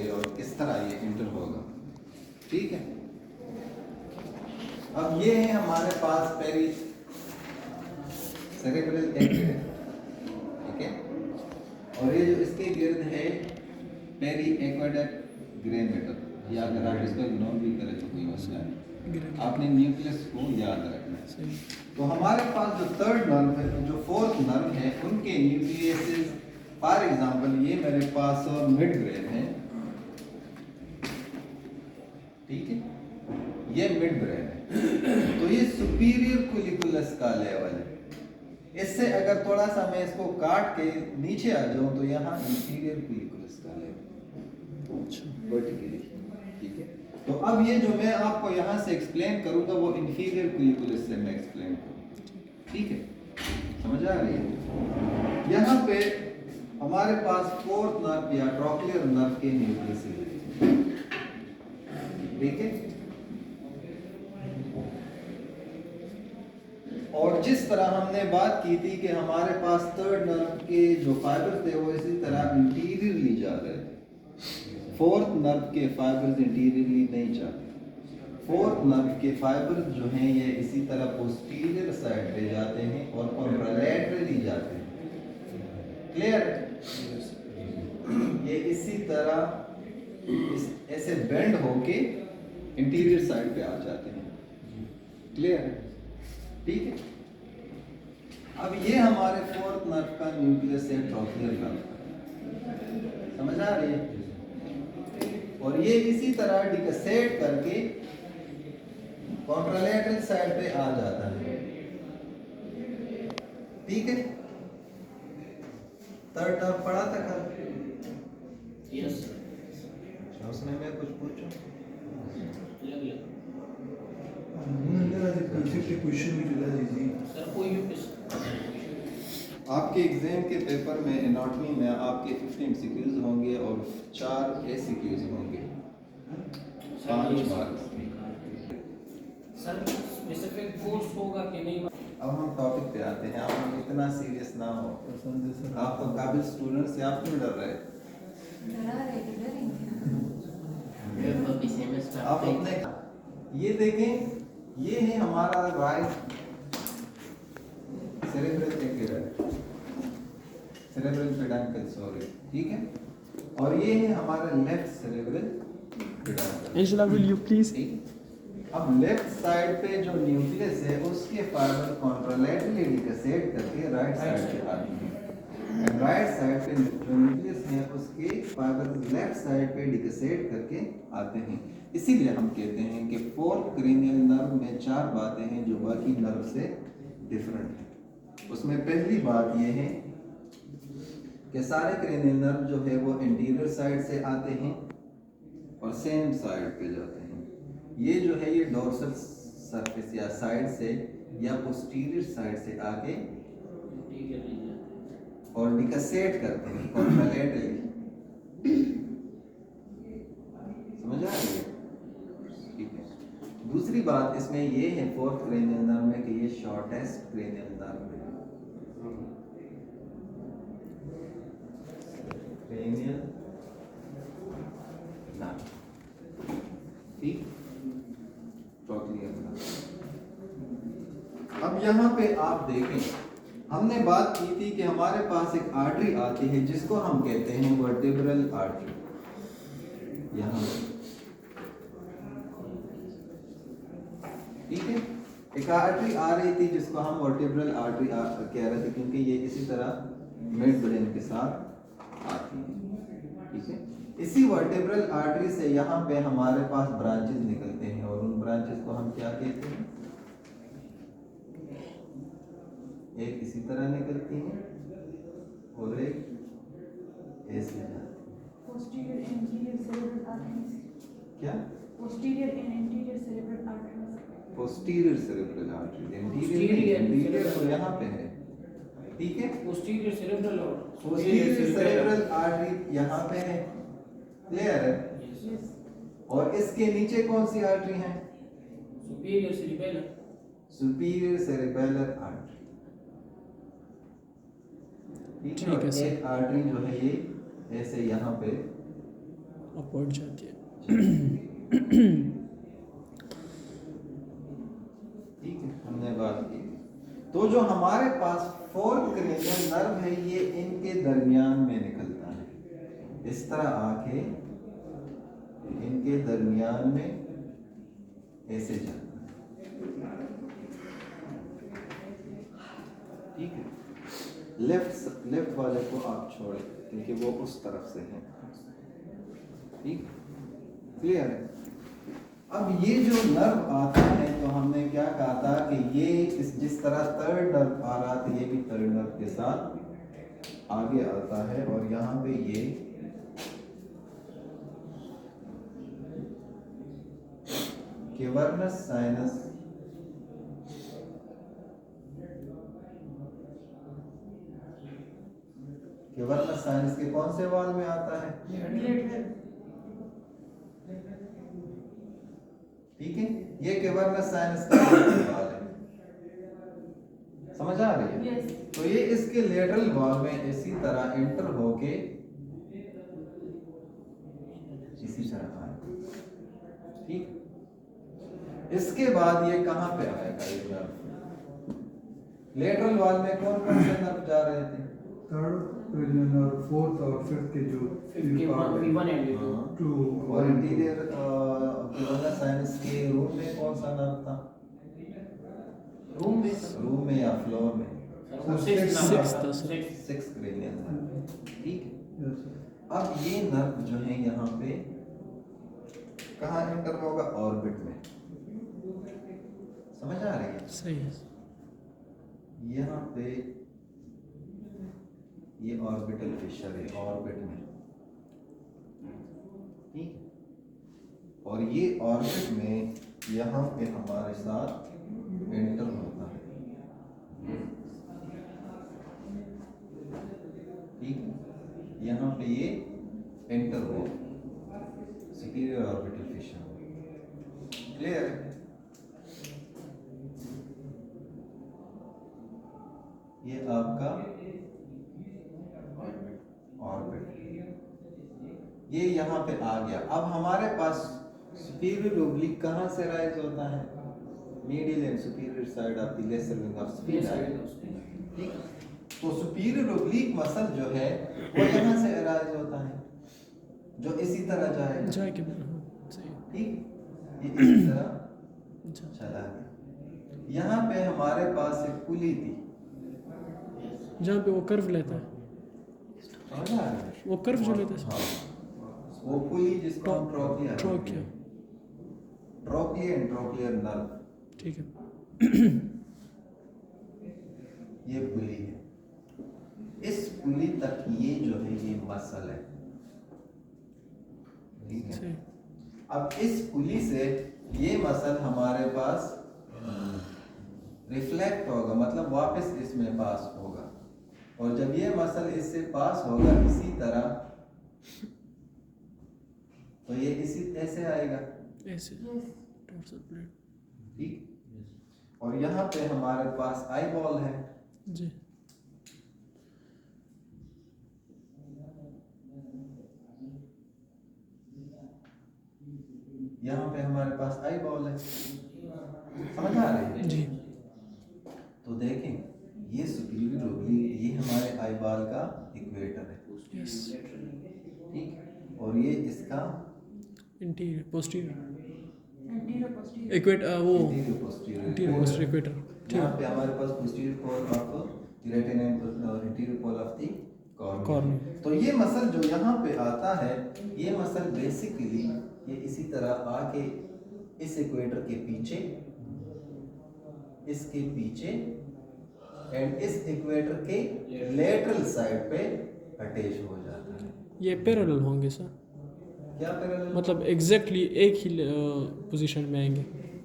होंगे और किस तरह ये इंटर होगा। ठीक है, अब ये है हमारे पास पेरी सेरेब्रल एंड है, ठीक है, और ये जो इसके गिर्द है पेरी एक्वाडक्ट ग्रे मैटर, या अगर आप इसको इग्नोर भी करें तो कोई मसला नहीं, आपने न्यूक्लियस को याद रखना है। तो हमारे पास जो थर्ड नर्व है, जो फोर्थ नर्व है, उनके न्यूक्लियस, फॉर एग्जांपल ये मेरे पास मिड ब्रेन है, ठीक है, ये मिड ब्रेन है, तो ये सुपीरियर कुलिकुलस का लेवल है। इससे अगर थोड़ा सा मैं इसको काट के नीचे आ जाऊं तो यहाँ इंफीरियर कुलिकुलस का लेवल वर्टिकली, ठीक है। तो अब ये जो मैं आपको यहाँ से एक्सप्लेन करूंगा वो इंफीरियर कुलिकुलस से मैं एक्सप्लेन करूंगा, ठीक है, समझ आ रही है। यहाँ पे हमारे पास फोर्थ नर्व या ट्रोक्लियर नर्व के न्यूक्लियस है, ठीक है, और जिस तरह हमने बात की थी कि हमारे पास थर्ड नर्व के जो फाइबर थे वो इसी तरह इंटीरियरली जा रहे थे, फोर्थ नर्व के फाइबर्स इंटीरियरली नहीं जाते। फोर्थ नर्व के फाइबर्स जो हैं ये इसी तरह पोस्टीरियर साइड पे जाते हैं और कॉन्ट्रालैटरली जाते हैं, क्लियर। ये इसी तरह ऐसे बेंड होके इंटीरियर साइड पे आ जाते हैं, क्लियर है, ठीक है। अब ये हमारे फोर्थ नर्व का न्यूक्लियस है, ट्रोक्लियर नर्व, समझ आ रही है, और ये इसी तरह डिकसेट करके कॉन्ट्रालैटरल साइड पे आ जाता है, ठीक है। थर्ड नर्व पढ़ा था कल? यस अच्छा, उसमें मैं कुछ पूछूं? आपके एग्जाम के पेपर में एनाटॉमी में आपके 15 एमसीक्यूज होंगे और 4 एसीक्यूज होंगे, 5 मार्क्स। सर स्पेसिफिक कोर्स होगा कि नहीं? अब हम टॉपिक पे आते हैं, आप लोग इतना सीरियस ना हो, आप तो काबिल स्टूडेंट से, आप क्यों डर रहे? आप अपने ये देखें, ये है हमारा right cerebral cerebral peduncle, sorry, ठीक है, और ये है हमारा left cerebral peduncle. Angela, will you please? अब लेफ्ट साइड पे जो न्यूक्लियस है उसके फाइबर कॉन्ट्रालैटरली डिकसेट करके राइट साइड पे आती है, एंड राइट साइड पे जो न्यूक्लियस है उसके फाइबर लेफ्ट साइड पे डिकसेट करके आते हैं। इसीलिए हम कहते हैं कि फोर्थ क्रेनियल नर्व में 4 बातें हैं जो बाकी नर्व से डिफरेंट हैं। उसमें पहली बात यह है कि सारे क्रेनियल नर्व जो है वो इंटीरियर साइड से आते हैं और सेम साइड पे जाते हैं। ये जो है ये डोर्सल सरफेस या साइड से या पोस्टीरियर साइड से आके और डिकसेट करते हैं कॉन्ट्रालैटरली, समझ आ रही है, ठीक है। दूसरी बात इसमें ये है फोर्थ क्रेनियल नर्व में कि ये शॉर्टेस्ट क्रेनियल नर्व है, क्रेनियल नर्व, ठीक, ट्रोक्लियर नर्व। अब यहाँ पे आप देखें, हमने बात की थी कि हमारे पास एक आर्टरी आती है जिसको हम कहते हैं वर्टेब्रल आर्टरी, यहाँ, ठीक है, एक आर्टरी आ रही थी जिसको हम वर्टेब्रल आर्टरी कह रहे थे क्योंकि ये इसी तरह मिड ब्रेन के साथ आती है, ठीक है। इसी वर्टेब्रल आर्टरी से यहाँ पे हमारे पास ब्रांचेस निकलते हैं और उन ब्रांचेस को हम क्या कहते हैं, एक इसी तरह निकलती है और एक ऐसे जाती है। Posterior and anterior cerebral arteries. क्या? Posterior and anterior cerebral arteries. Posterior cerebral artery, interior तो यहाँ पे है, ठीक है। पोस्टीरियर सेरेब्रल और पोस्टीरियर सेरेब्रल आर्टरी यहाँ पे है, क्लियर है। Yes. और इसके नीचे कौन सी आर्टरी है? Superior cerebellar, superior cerebellar artery, ठीक है। एक आर्टरी जो है ये ऐसे यहाँ पे अपवर्ड जाती है। ठीक है, हमने बात की। तो जो हमारे पास फोर्थ क्रेनियल नर्व है ये इनके दरमियान में निकलता है, इस तरह आके इनके दरमियान में ऐसे जाता है। ठीक है, लेफ्ट वाले को आप छोड़े क्योंकि वो उस तरफ से है। ठीक, क्लियर है। अब ये जो नर्व आता है तो हमने क्या कहा था कि ये जिस तरह थर्ड नर्व आ रहा था ये भी थर्ड नर्व के साथ आगे आता है और यहाँ पे ये कैवर्नस साइनस कैवर्नस साइनस के कौन से वाल में आता है? ठीक है, ये कैवर्नस साइनस का वाल है, समझ आ रही है? Yes. तो ये इसके लेटरल वॉल में इसी तरह एंटर होके इसी तरह आए। ठीक, इसके बाद ये कहां पे आएगा? ये नर्व लेटरल वॉल में कौन कौन से नर्व जा रहे थे? थर्ड क्रेनियल और फोर्थ और फिफ्थ के जो V1 and V2 टू और इंटीरियर कैवर्नस साइनस के रूम में कौन सा नर्व था? रूम में या फ्लोर में? Sixth था सर। Six cranial nerve. ठीक है, Yes, sir. अब ये नर्व जो है यहाँ पे कहाँ एंटर होगा? ऑर्बिट में। समझ आ रही है? सही है। यहाँ पे ये ऑर्बिटल फिशर है, ऑर्बिट में। ठीक है, और ये ऑर्बिट में यहाँ पे हमारे साथ एंटर होता है। ठीक है, यहाँ पे ये एंटर हो सुपीरियर ऑर्बिटल फिशर। क्लियर है? ये आपका ऑर्बिट, ये यहाँ पे आ गया। अब हमारे पास सुपीरियर ओब्लिक कहाँ से राइज होता है? Medial and superior side of the lesser wing of spine. ठीक, तो सुपीरियर ओब्लिक मसल जो है वो यहाँ से राइज होता है, जो इसी तरह जाएगा। जाके सही है। ठीक, ये इसी तरह अच्छा। चला गया। यहाँ पे हमारे पास एक पुली थी, जहाँ पे वो कर्व लेता है, समझ आ रहा है? वो कर्व जो लेता है। हाँ, वो पुली जिसको हम ट्रोकिया ट्रोकिया। ट्रोकिया एंड ट्रोकियर नर्व, ठीक है। ये पुली है। इस पुली तक ये जो है ये मसल है। ठीक है, सही। अब इस पुली से ये मसल हमारे पास रिफ्लेक्ट होगा, मतलब वापस इसमें पास होगा, और जब ये मसल इससे पास होगा इसी तरह, तो ये इसी ऐसे आएगा। ऐसे Yes. Tarsal plate. ठीक, और यहाँ पे हमारे पास आई बॉल है। जी। यहाँ पे हमारे पास आई बॉल है, समझ आ रही है? जी। तो देखें ये सुपीरियर ओब्लिक, ये हमारे आई बॉल का इक्वेटर है। यस। ठीक, और ये इसका interior posterior Anterior, posterior. Equate वो interior posterior interior posterior equator. यहाँ ठीक पे हमारे पास posterior pole of retina and interior pole of the cornea. Cornea. तो ये मसल जो यहाँ पे आता है, ये मसल बेसिकली ये इसी तरह आके इस इक्वेटर के पीछे, इसके पीछे एंड इस इक्वेटर के लेटरल साइड पे अटैच हो जाता है। ये पैरेलल होंगे सर, क्या पैरेलल? मतलब एग्जैक्टली एक ही पोजीशन में आएंगे।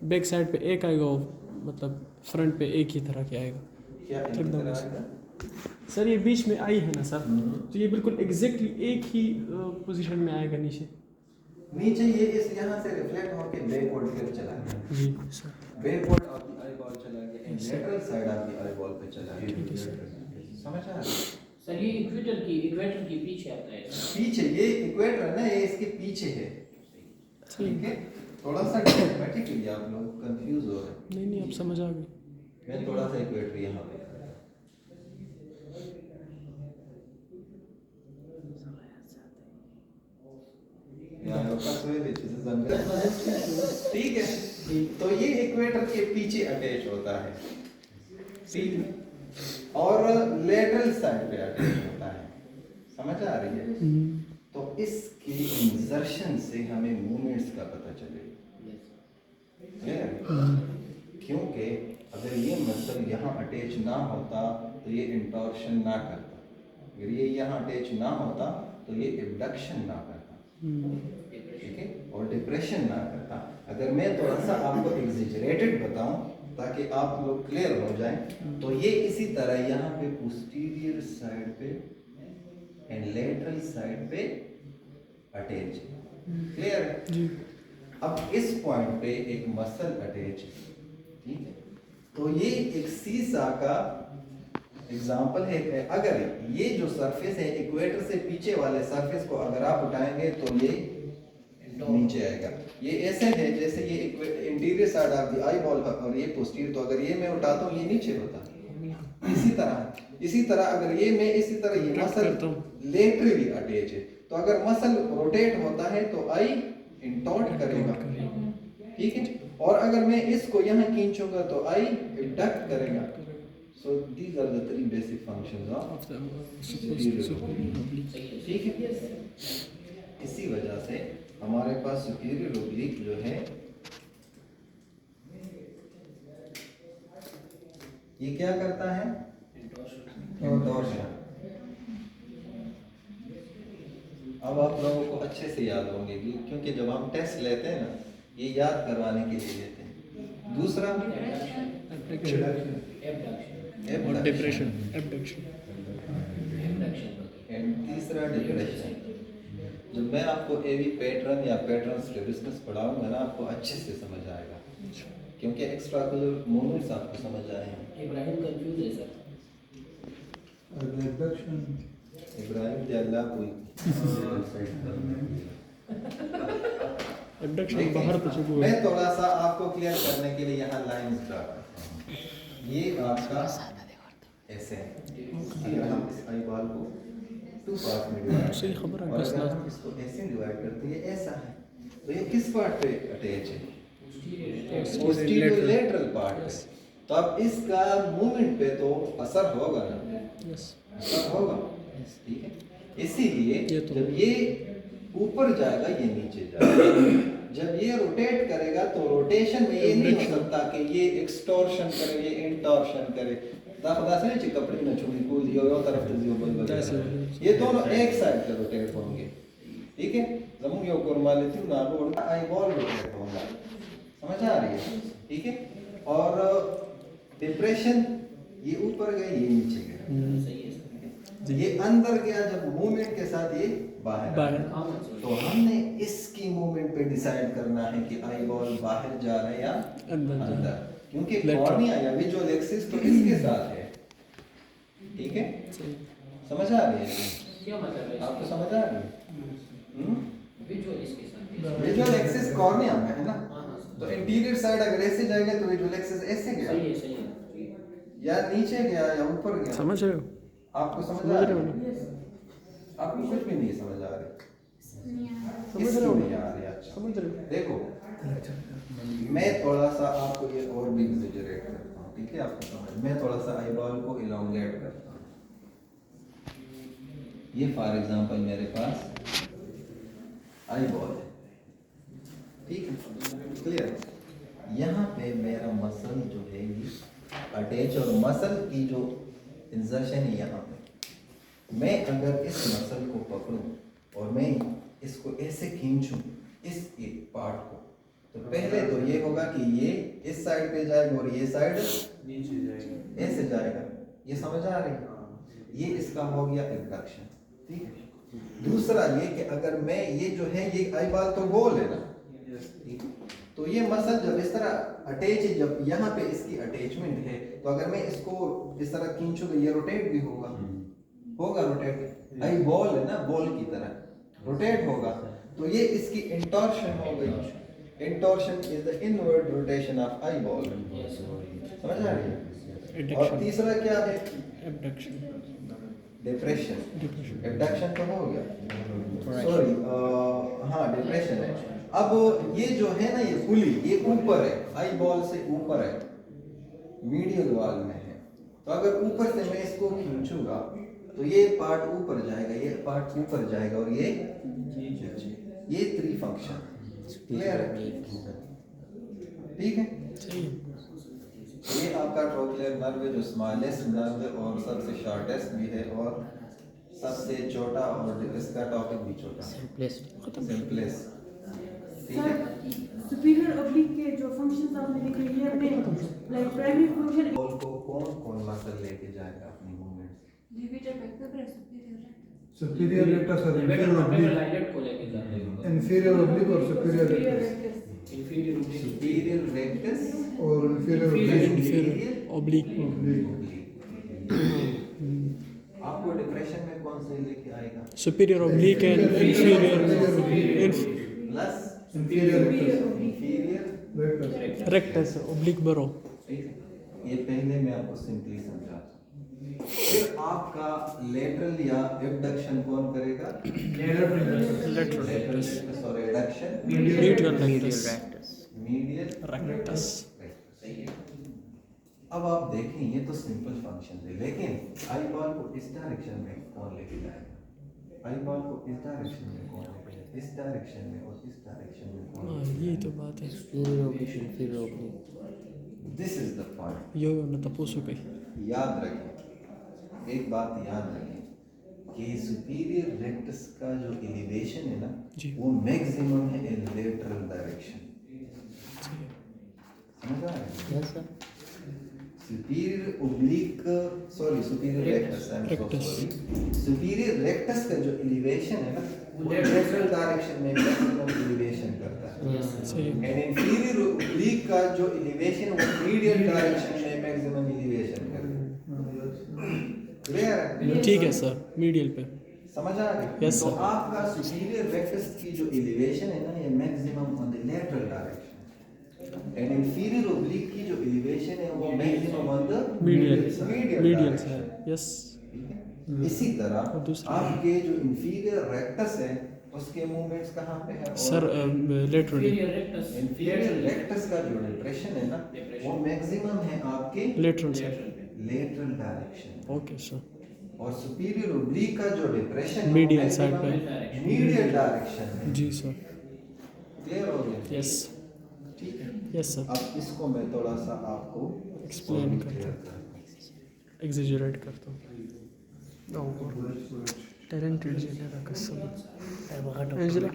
बैक साइड पे एक आएगा और मतलब फ्रंट पे एक ही तरह के आएगा। क्या इनकी एकदम तरह ऐसे। आएगा? सर ये बीच में आई है ना सर, तो ये बिल्कुल एग्जैक्टली एक ही पोजीशन में आएगा नीचे। नीचे ये इस यहाँ से रिफ्लेक्ट होके बैकवर्ड फिर चला गया, जी sir. Backward of the eye ball चला गया and lateral side of the eye ball पे चला ठीक है गया। सर। समझ आ रहा है? सर ये इक्वेटर की पीछे आता है सर। पीछे ये इक्वेटर है ना, ये इसके पीछे है, ठीक है। थोड़ा सा मैथमेटिकली आप लोग कंफ्यूज हो रहे हैं। नहीं अब समझ आ गई। मैं थोड़ा सा इक्वेटर यहाँ पे ठीक है। तो ये इक्वेटर के पीछे अटैच होता है, ठीक है, और लेटरल साइड पे अटैच होता है, समझ आ रही है। तो इसके इंसर्शन से हमें मूवमेंट्स का पता चलेगा, क्योंकि अगर ये मसल यहाँ अटैच ना होता तो ये इंटॉर्शन ना करता, अगर ये यहाँ अटैच ना होता तो ये एबडक्शन ना करता, ठीक है, और डिप्रेशन ना करता। अगर मैं थोड़ा सा आपको एग्जेजरेटेड बताऊं ताकि आप लोग क्लियर हो जाएं, तो ये इसी तरह यहाँ पे पोस्टीरियर साइड पे एंड लेटरल साइड पे अटैच है, क्लियर है। अब इस पॉइंट पे एक मसल अटैच है, ठीक है। तो ये एक सीसा का एग्जांपल है। अगर ये जो सरफेस है इक्वेटर से पीछे वाले सरफेस को अगर आप उठाएंगे तो ये नीचे आएगा। ये ऐसे है जैसे ये interior side of the eye ball और ये पोस्टीरियर, तो अगर ये मैं उठाता हूँ ये नीचे होता है। इसी तरह अगर ये मैं इसी तरह ये मसल लेटरली अटैच है, तो अगर मसल रोटेट होता है तो आई इंटॉर्ट करेगा, ठीक है, और अगर मैं इसको यहाँ खींचूंगा तो आई एबडक्ट करेगा। So these are the three basic functions of superior, ठीक है। इसी वजह से हमारे पास सुपीरियर ओब्लिक जो है ये क्या करता है, इंटॉर्शन। अब आप लोगों को अच्छे से याद होंगे क्योंकि जब हम टेस्ट लेते हैं ना ये याद करवाने के लिए लेते हैं। दूसरा डिप्रेशन, एबडक्शन, एंड तीसरा डिप्रेशन। जब मैं आपको एवी पैटर्न या पैटर्न स्टेटिस्टिक्स पढ़ाऊंगा ना आपको अच्छे से समझ आएगा, क्योंकि एक्स्ट्राकुलर मूवमेंट्स आपको समझ आएंगे। इब्राहिम कंफ्यूज है सर। इब्राहिम जल्ला कोई एबडक्शन बाहर तो चुप हुआ। मैं थोड़ा सा आपको क्लियर करने के लिए यहाँ लाइंस ड्रा करता हूँ। ये आपका ऐसे है, अगर हम इस आई बॉल को टू पार्ट में डिवाइड सही खबर है, और अगर हम इसको ऐसे डिवाइड करते हैं ये ऐसा है, तो ये किस पार्ट पे अटैच है, पोस्टीरियर लेटरल पार्ट पे। तो अब इसका मूवमेंट पे तो असर होगा ना, असर होगा, ठीक है। इसीलिए जब ये ऊपर जाएगा ये नीचे जाएगा, जब ये रोटेट करेगा तो रोटेशन में ये नहीं हो सकता कि ये एक्सटॉर्शन करे ये इंटॉर्शन करे। दाखला से नीचे कपड़े में छुड़ी को दियो यो तरफ से दियो बल, ये दोनों एक साइड पे रोटेट होंगे, ठीक है। जमुन यो कोरमा लेती हूं ना वो आई बॉल रोटेट होगा, समझ आ रही है, ठीक है। और डिप्रेशन ये ऊपर गए ये नीचे गए, ये अंदर गया जब मूवमेंट के साथ ये बाहर। तो हमने इसकी मूवमेंट पे डिसाइड करना है कि आई बॉल बाहर जा रहा है या अंदर, क्योंकि कॉर्निया या विजुअल एक्सिस तो इसके साथ है, ठीक है। समझ आ रही है, क्या मतलब है आपको समझ आ रही है? विजुअल इसके साथ विजुअल एक्सिस कॉर्निया में है ना, तो इंटीरियर साइड अगर ऐसे जाएगा तो विजुअल एक्सिस ऐसे गया, सही है या नीचे गया या ऊपर गया। समझ रहे हो? आपको समझ आ रही है? आपको कुछ भी नहीं समझ आ रही, समझ रहे हो? नहीं आ रही। अच्छा समझ रहे हो? देखो मैं थोड़ा सा आपको ये और भी एग्जैजरेट करता हूँ, ठीक है, आपको समझ। मैं थोड़ा सा आई बॉल को इलोंगेट करता हूँ। ये फॉर एग्जांपल मेरे पास आई बॉल है, ठीक है, क्लियर। यहाँ पे मेरा मसल जो है ये अटैच, और मसल की जो इंसर्शन है यहाँ पे, मैं अगर इस मसल को पकड़ूं और मैं इसको ऐसे खींचूं इस एक पार्ट को, तो पहले तो ये होगा कि ये इस साइड पे जाएगा और ये साइड नीचे जाएगा, ऐसे जाएगा। ये समझ आ रही है? ये इसका हो गया एबडक्शन, ठीक है। दूसरा ये कि अगर मैं ये जो है ये आई बॉल तो गोल है ना, ठीक है, तो ये मसल जब इस तरह अटैच है, जब यहाँ पे इसकी अटैचमेंट है, तो अगर मैं इसको इस तरह खींचूं तो ये रोटेट भी होगा, होगा रोटेट, आई बॉल है ना, बॉल की तरह रोटेट होगा, तो ये इसकी इंटॉर्शन हो गई। Intorsion is the inward rotation of eye ball, समझ आ रही है। और तीसरा क्या है, एबडक्शन, डिप्रेशन। डिप्रेशन, एबडक्शन तो हो गया, सॉरी, हाँ डिप्रेशन है। अब ये जो है ना, ये पुली, ये ऊपर है, आई बॉल से ऊपर है, मीडियल वॉल में है। तो अगर ऊपर से मैं इसको खींचूंगा तो ये पार्ट ऊपर जाएगा, ये पार्ट ऊपर जाएगा, और ये थ्री फंक्शन क्लियर है, ठीक है। सही है। ये आपका ट्रोक्लियर नर्व है, जो स्मॉलेस्ट नर्व है और सबसे शॉर्टेस्ट भी है, और सबसे छोटा, और इसका टॉपिक भी छोटा, सिंपलेस्ट, ठीक है। सुपीरियर ऑब्लिक के जो फंक्शंस आपने लिखे हैं अपने लाइक प्राइमरी फंक्शन बॉल को कौन कौन मसल लेके जाएगा अपनी मूवमेंट? लिविटर पेक्टोरस सुपीरियर सुपीरियर रेक्टस और इंफीरियर ऑब्लिक, लाइलेट को लेके जाते हैं, इंफीरियर ऑब्लिक और superior rectus, inferior oblique, superior rectus और इंफीरियर ऑब्लिक, इंफीरियर ऑब्लिक। आपको डिप्रेशन में कौन से लेके आएगा? Superior oblique and inferior plus inferior rectus, inferior rectus, rectus oblique बरो। ठीक है। ये पहले मैं आपको सिंपली समझाता हूँ। फिर आपका लेटरल या एबडक्शन कौन करेगा? लेटरल और adduction medial rectus, medial rectus. सही है। अब आप देखें, ये तो सिंपल फंक्शन है, लेकिन आई बॉल को इस डायरेक्शन में कौन लेके जाएगा? आई बॉल को इस डायरेक्शन में कौन लेके जाएगा? इस डायरेक्शन में और इस डायरेक्शन में कौन? हाँ, यही तो बात है। This is the point. यो न तपोसु कही। याद रखें, एक बात याद रखें कि सुपीरियर रेक्टस का जो एलिवेशन है ना, जी। वो मैक्सिमम है इन लेटरल डायरेक्शन, सही है। समझ आ रहा है? Superior oblique, sorry superior rectus, I am so sorry, superior rectus का जो एलिवेशन है ना, वो लेटरल डायरेक्शन में मैक्सिमम एलिवेशन करता है। सही है। एंड इंफीरियर ओब्लिक का जो एलिवेशन वो मीडियल डायरेक्शन में मैक्सिमम एलिवेशन करता है। क्लियर है? ठीक है सर, मीडियल पे। समझ आ रही? Yes, तो sir. आपका सुपीरियर रेक्टस की जो एलिवेशन है ना, ये maximum on the lateral direction, and inferior oblique की जो एलिवेशन है वो maximum on the medial, medial medial से डायरेक्शन, है। यस। ठीक है। इसी तरह और दूसरा? आपके जो इंफीरियर रेक्टस है उसके मूवमेंट्स कहाँ पे है? Sir laterally. Inferior rectus, inferior rectus का जो डिप्रेशन है ना, वो मैक्सिमम है आपके लेटरल से। Lateral direction, okay sir. और सुपीरियर ओब्लिक का जो डिप्रेशन है Medial side पे। मीडियल डायरेक्शन में। जी सर। क्लियर हो गया? यस। ठीक है। Yes sir. अब इसको मैं थोड़ा सा आपको Explain और करता clear हूँ। करता एग्जिजरेट करता हूँ। टैलेंटेड जिन्हें कसम एंजेला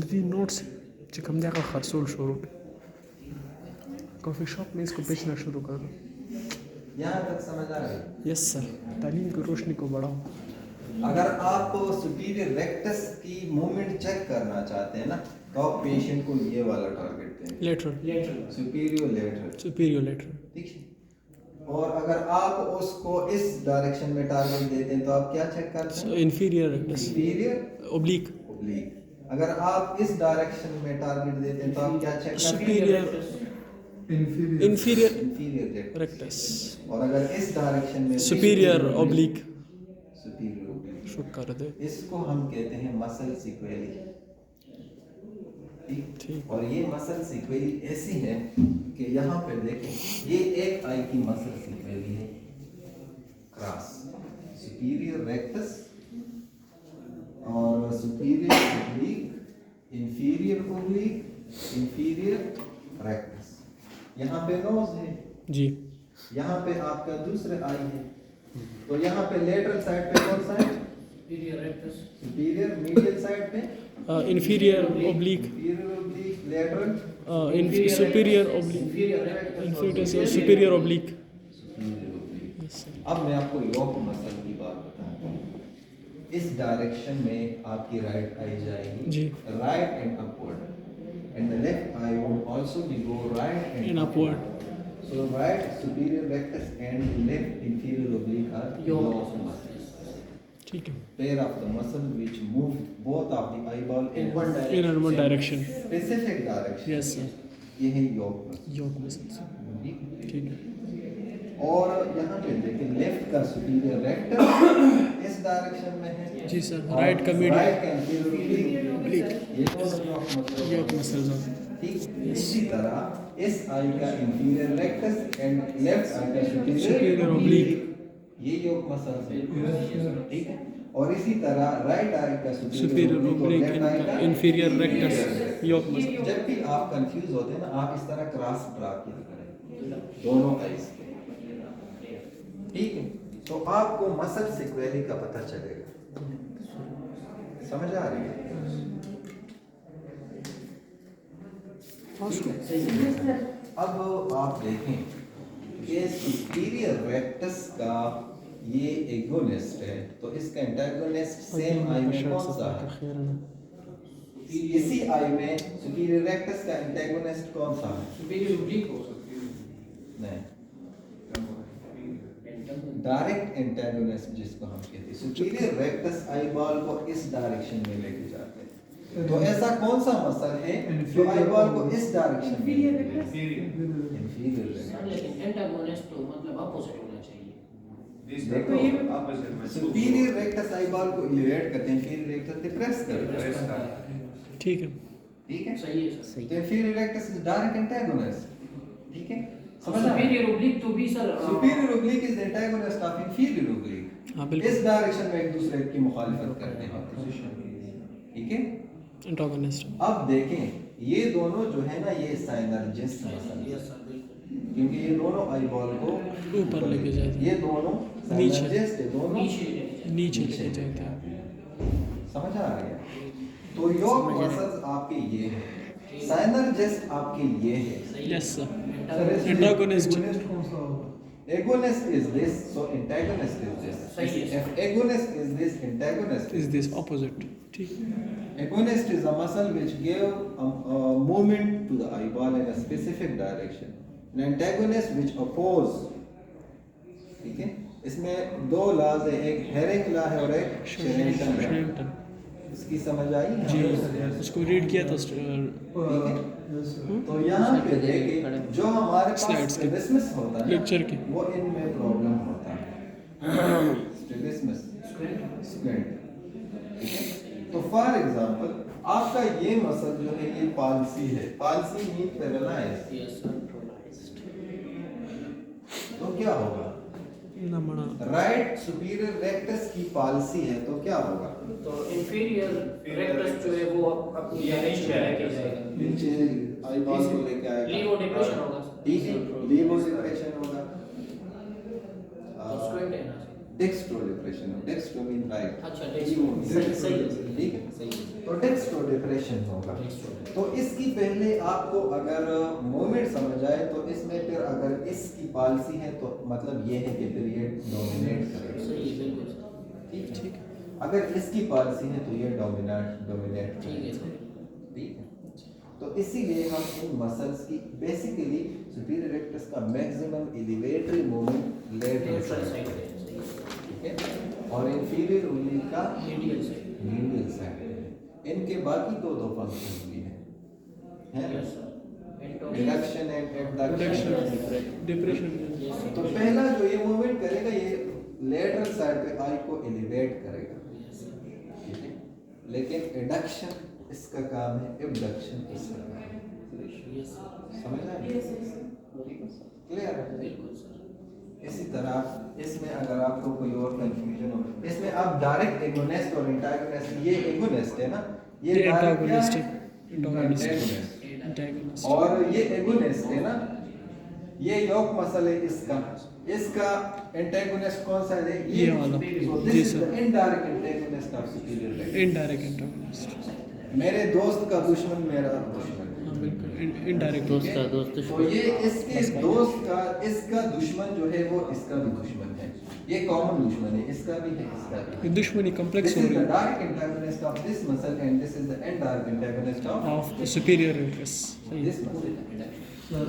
दी नोट्स चिकम देखा खरसूल शुरू कॉफ़ी शॉप में इसको बेचना शुरू कर दो। हूँ। यहाँ तक समझ आ रही? Yes sir. तालीम की रोशनी को बढ़ाओ। अगर आप सुपीरियर रेक्टस की मूवमेंट चेक करना चाहते हैं ना, तो आप पेशेंट को ये वाला टारगेट दें, lateral, superior lateral, superior lateral. ठीक है। और अगर आप उसको इस डायरेक्शन में टारगेट देते हैं तो आप क्या चेक करते हैं? Inferior rectus, superior oblique, oblique. अगर आप इस डायरेक्शन में टारगेट देते हैं तो आप क्या चेक करते हैं? Superior, inferior, inferior inferior rectus, और अगर इस डायरेक्शन में सुपीरियर ओब्लिक। सुपीरियर ओब्लिक, शुक्र कर दे। इसको हम कहते हैं मसल सीक्वेली, ठीक। ठीक। और ये मसल सीक्वेली ऐसी है कि यहाँ पे देखें, ये एक आई की मसल सीक्वेली है, क्रॉस सुपीरियर रेक्टस और superior oblique, inferior oblique, inferior rectus. यहाँ पे नोज है जी। यहाँ पे आपका दूसरा आई है, तो यहाँ पे लेटरल साइड पे कौन सा है? Inferior rectus, superior. Medial side पे inferior oblique, inferior oblique, lateral, superior oblique, inferior rectus, inferior superior oblique. Superior oblique. Yes sir. अब मैं आपको योक मसल की बात बताता हूँ। इस डायरेक्शन में आपकी राइट आई जाएगी, जी। Right and upward, and the left eye would also be go right And and upward. Upward. So right superior rectus and left inferior oblique are Yoke yoke muscles. muscles. ठीक है. Pair of the muscle which move both of the eyeball In one direction. In one direction. specific direction. Yes sir. ये है yoke muscle. Yoke muscles. ठीक है. और यहाँ पे देखिए लेफ्ट का सुपीरियर रेक्टस इस डायरेक्शन में है. जी सर. राइट का मीडियम. राइट का inferior oblique. ये दोनों Yoke muscles are. ठीक. इसी तरह इस आई का इंफीरियर रेक्टस एंड लेफ्ट आई का Superior सुपीरियर oblique. ये योग मसल्स है. ठीक है. और इसी तरह राइट आई का Superior oblique and inferior rectus. Yoke muscles. जब भी आप कंफ्यूज होते हैं ना आप इस तरह क्रॉस ड्रा किया करें दोनों आईज के. ठीक है. तो आपको मसल सिक्वेली का पता चलेगा. समझ आ रही है. Yes, sir. अब आप देखें कि सुपीरियर रेक्टस का ये एगोनिस्ट है तो इसका एंटागोनिस्ट सेम आई में कौन सा है? इसी आई में सुपीरियर रेक्टस का एंटागोनिस्ट कौन सा है? Superior oblique हो सकती है. नहीं. डायरेक्ट एंटागोनिस्ट जिसको हम कहते हैं. सुपीरियर रेक्टस आई बॉल को इस डायरेक्शन में लेके जाते हैं. तो ऐसा कौन सा मसल है जो आई बॉल को इस डायरेक्शन में Inferior लेके rectus. जाता है? इंफीरियर सर लेकिन एंटागोनिस्ट तो मतलब अपोजिट होना चाहिए. देखो सुपीरियर रेक्टस आई बॉल को इलिवेट करते हैं इंफीरियर रेक्टस डिप्रेस करते हैं. ठीक है. ठीक है. सही है सर. तो inferior rectus is direct antagonist. ठीक है. समझ आ रहा है? सुपीरियर ओब्लिक तो भी sir superior oblique is antagonist of inferior oblique. हाँ बिल्कुल. इस डायरेक्शन में एक दूसरे की मुखालिफत करते हैं. ठीक है. एंटागोनिस्ट. अब देखें ये दोनों जो है ना ये साइनर्जिस्ट मसल है. यस सर बिल्कुल. क्योंकि ये दोनों आई बॉल को ऊपर लेके जाते हैं. ये दोनों नीचे. साइनर्जिस्ट है दोनों नीचे लेके जाते हैं. समझ आ रही है. तो योक मसल्स आपके ये है. साइनर्जिस्ट आपके ये है. Yes sir. Antagonist antagonist. कौन सा होगा? Agonist is this, so antagonist is this. सही है. If agonist is this, antagonist is this opposite. ठीक. Agonist is a muscle which give a movement to the eyeball in a specific direction. An antagonist which oppose. ठीक है. इसमें दो laws है, एक herring law है और एक शेरिंगटन लॉ. शेरिंगटन. इसकी समझ आई? जी. उसको रीड किया था. Yes, sir. तो यहाँ पे देखिए जो हमारे पास Slides के. स्ट्रेबिस्मस होता है लेक्चर के. वो इनमें प्रॉब्लम होता है. स्ट्रेबिस्मस स्क्वेंट. ठीक है. तो फॉर एग्जांपल आपका ये मसल जो है ये पालसी है. Palsy mean paralyse. Yes centralized. तो क्या होगा? नमना. राइट सुपीरियर रेक्टस की पालसी है तो क्या होगा? तो इंफीरियर रेक्टस जो है वो अपनी डायरेक्शन में लेके जाएगा. नीचे आईबॉल को लेके आएगा. लीवो डिप्रेशन होगा सर. ठीक है. लीवो डिप्रेशन होगा. तो स्क्वेंट है ना. Dextro depression. Dextro mean right. अच्छा डेक्स्ट्रो. सही है. ठीक है. सही है. तो डेक्स्ट्रो डिप्रेशन होगा. तो इसकी पहले आपको अगर मोमेंट समझ आए तो इसमें फिर अगर इसकी पॉलिसी है तो मतलब ये है कि फिर ये डोमिनेट करेगा. सही है बिल्कुल सर. ठीक है. अगर इसकी पॉलिसी है तो ये डोमिनेट ठीक है सर. ठीक है. तो इसीलिए हम इन मसल्स की बेसिकली सुपीरियर रेक्टस का maximum elevatory movement lateral lateral side side है. है. ठीक है. और इंफीरियर ओब्लिक का मीडियल साइड. मीडियल साइड है. इनके बाकी दो फंक्शन भी हैं. है yes sir. Reduction and abduction. Depression. तो पहला जो ये मूवमेंट करेगा ये लेटरल साइड पे आई को एलिवेट करेगा. ठीक है. लेकिन एडक्शन इसका काम है, एबडक्शन इसका काम है. समझ आया? Yes, yes. क्लियर है? बिल्कुल सर. इसी तरह इसमें अगर आपको कोई और कंफ्यूजन हो इसमें आप डायरेक्ट एगोनिस्ट और एंटागोनिस्ट. ये एगोनिस्ट है ना. ये एंटागोनिस्ट है. एंटागोनिस्ट. एंटागोनिस्ट. और ये एगोनिस्ट है ना. ये योक मसल है इसका. इसका एंटागोनिस्ट कौन सा है? ये वाला. So जी this is sir. the indirect antagonist of superior rectus. Indirect antagonist. मेरे दोस्त का दुश्मन मेरा दुश्मन. हाँ बिल्कुल. इनडायरेक्ट. तो ये इसके दोस्त का इसका दुश्मन जो है वो इसका भी दुश्मन है. ये कॉमन दुश्मन है. इसका भी है इसका भी. दुश्मनी This कॉम्प्लेक्स is हो the रही direct antagonist of this muscle and this is the indirect antagonist of of superior rectus. this muscle. Sir,